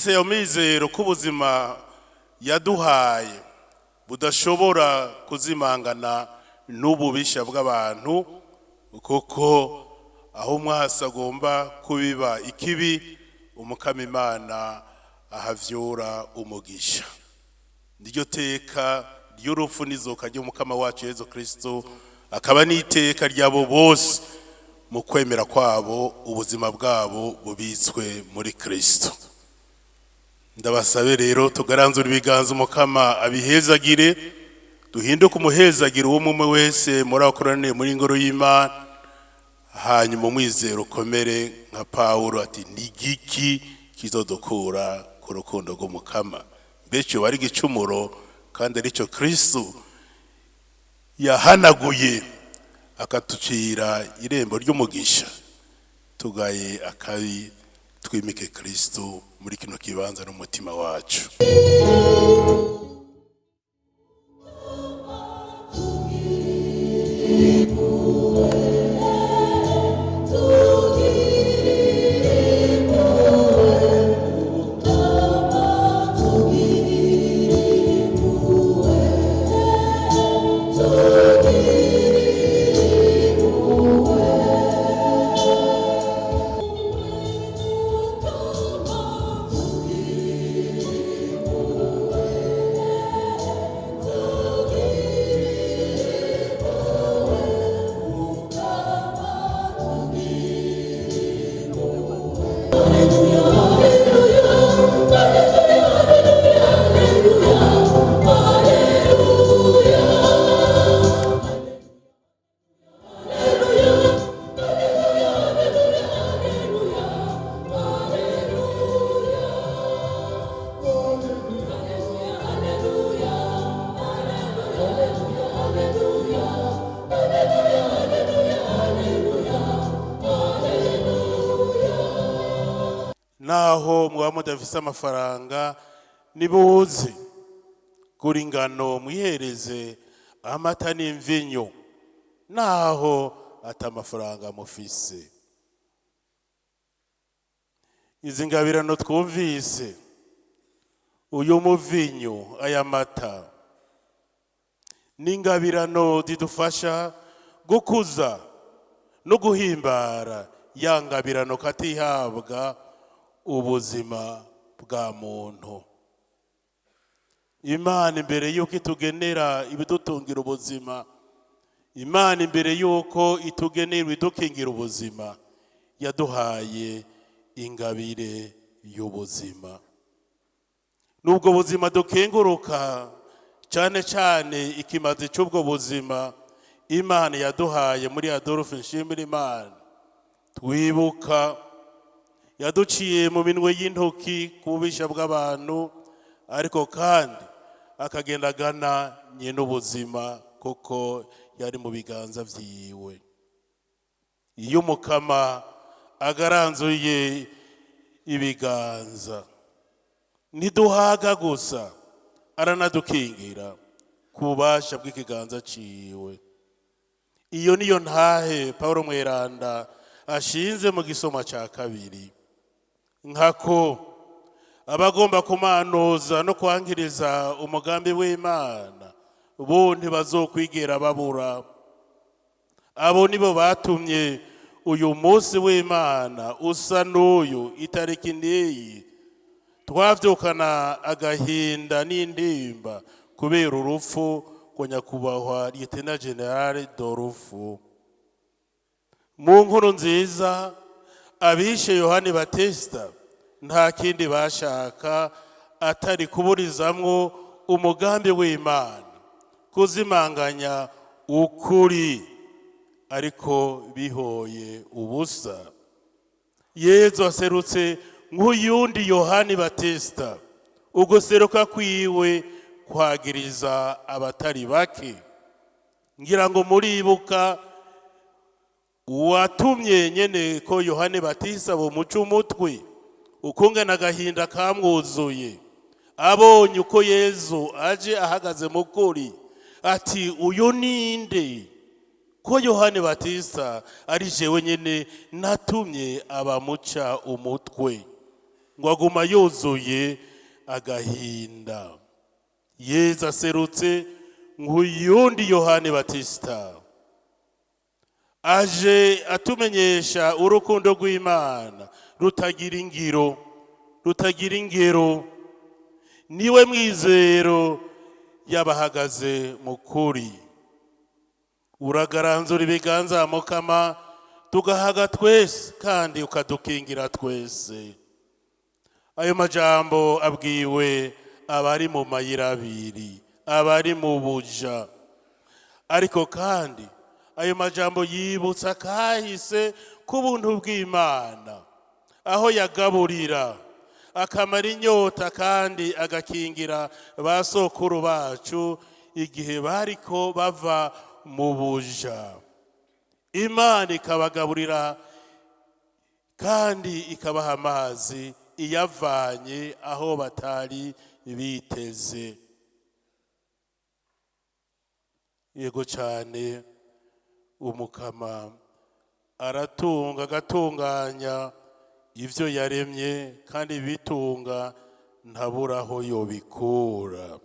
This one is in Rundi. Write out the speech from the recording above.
dufise iyo mizero ko ubuzima yaduhaye budashobora kuzimangana n'ububisha bw'abantu, kuko aho umwasi agomba kubiba ikibi umukama Imana ahavyura umugisha. Niryo teka ry'urupfu n'izuka ry'umukama wacu Yesu Kristo, akaba n'iteka ry'abo bose mu kwemera kwabo ubuzima bwabo bubitswe muri Kristo. Ndabasabe rero tugaranzura ibiganza umukama abihezagire, duhinduke umuhezagire w'umwe wese muri akoraniye muri ngoro y'Imana, hanyuma umwizero ukomere nka Pawulo ati nigiki kizodukura ku rukundo rw'umukama. Mbese wari igicumuro kandi aricyo Kristo yahanaguye akatucira irembo ry'umugisha. Tugaye akabi, twimike Kristo muri kino kibanza n'umutima wacu. Naho mwaba mudafise amafaranga nibuze gura ingano mwihereze amata n'imvinyo, naho ata amafaranga mufise. Izi ngabirano twumvise, uyu muvinyo, aya mata, n'ingabirano zidufasha gukuza no guhimbara ya ngabirano katihabwa ubuzima bwa muntu. Imana imbere yuko itugenera ibidutungira ubuzima, Imana imbere yuko itugenera ibidukingira ubuzima, yaduhaye ingabire y'ubuzima. Nubwo buzima dukenguruka cyane cyane ikimazi cy'ubwo buzima Imana yaduhaye muri ADOLPHE Nshimirimana, twibuka yaduciye mu minwe y'intoki ku bubisha bw'abantu, ariko kandi akagendagana nyene ubuzima kuko yari mu biganza vyiwe. Iyo umukama agaranzuye ibiganza, ntiduhaga gusa, aranadukingira ku bubasha bw'ikiganza ciwe. Iyo niyo ntahe Pawulo mweranda ashinze mu gisoma ca kabiri, nkako abagomba kumanuza no kwankiriza umugambi w'Imana bo ntibazokwigera babura. Abo nibo batumye uyu munsi w'Imana usa n'uyu itariki n'iyi, twavyukana agahinda n'indimba kubera urupfu kwa nyakubahwa Lieutenant General ADOLPHE. Mu nkuru nziza abishe Yohani Batista nta kindi bashaka atari kuburizamwo umugambi w'Imana, kuzimanganya ukuri, ariko bihoye ubusa. Yezu aserutse nk'uyundi Yohani Batista, uguseruka kwiwe kwagiriza abatari bake. Ngira ngo muribuka uwatumye nyene ko Yohani Batista bo muca umutwe, ukungana agahinda kamwuzuye abonye uko Yezu aje ahagaze mu kuri, ati uyu ninde ko Yohani Batista ari jewe nyene natumye abamuca umutwe. ngo aguma yuzuye agahinda. Yezu aserutse nk'uyundi Yohane Batista, aje atumenyesha urukundo rw'Imana rutagira ingero, niwe mwizero y'abahagaze mu kuri. Uragaranzura ibiganza Mukama, tugahaga twese kandi ukadukingira twese. Ayo majambo abwiwe abari mu mayira abiri, abari mu buja, ariko kandi ayo majambo yibutsa kahise k'ubuntu bw'Imana, aho yagaburira akamara inyota kandi agakingira ba sokuru bacu igihe bariko bava mu buja. Imana ikabagaburira kandi ikabaha amazi iyavanye aho batari biteze. Yego cyane, Umukama aratunga agatunganya ivyo yaremye, kandi bitunga ntabura aho yobikura.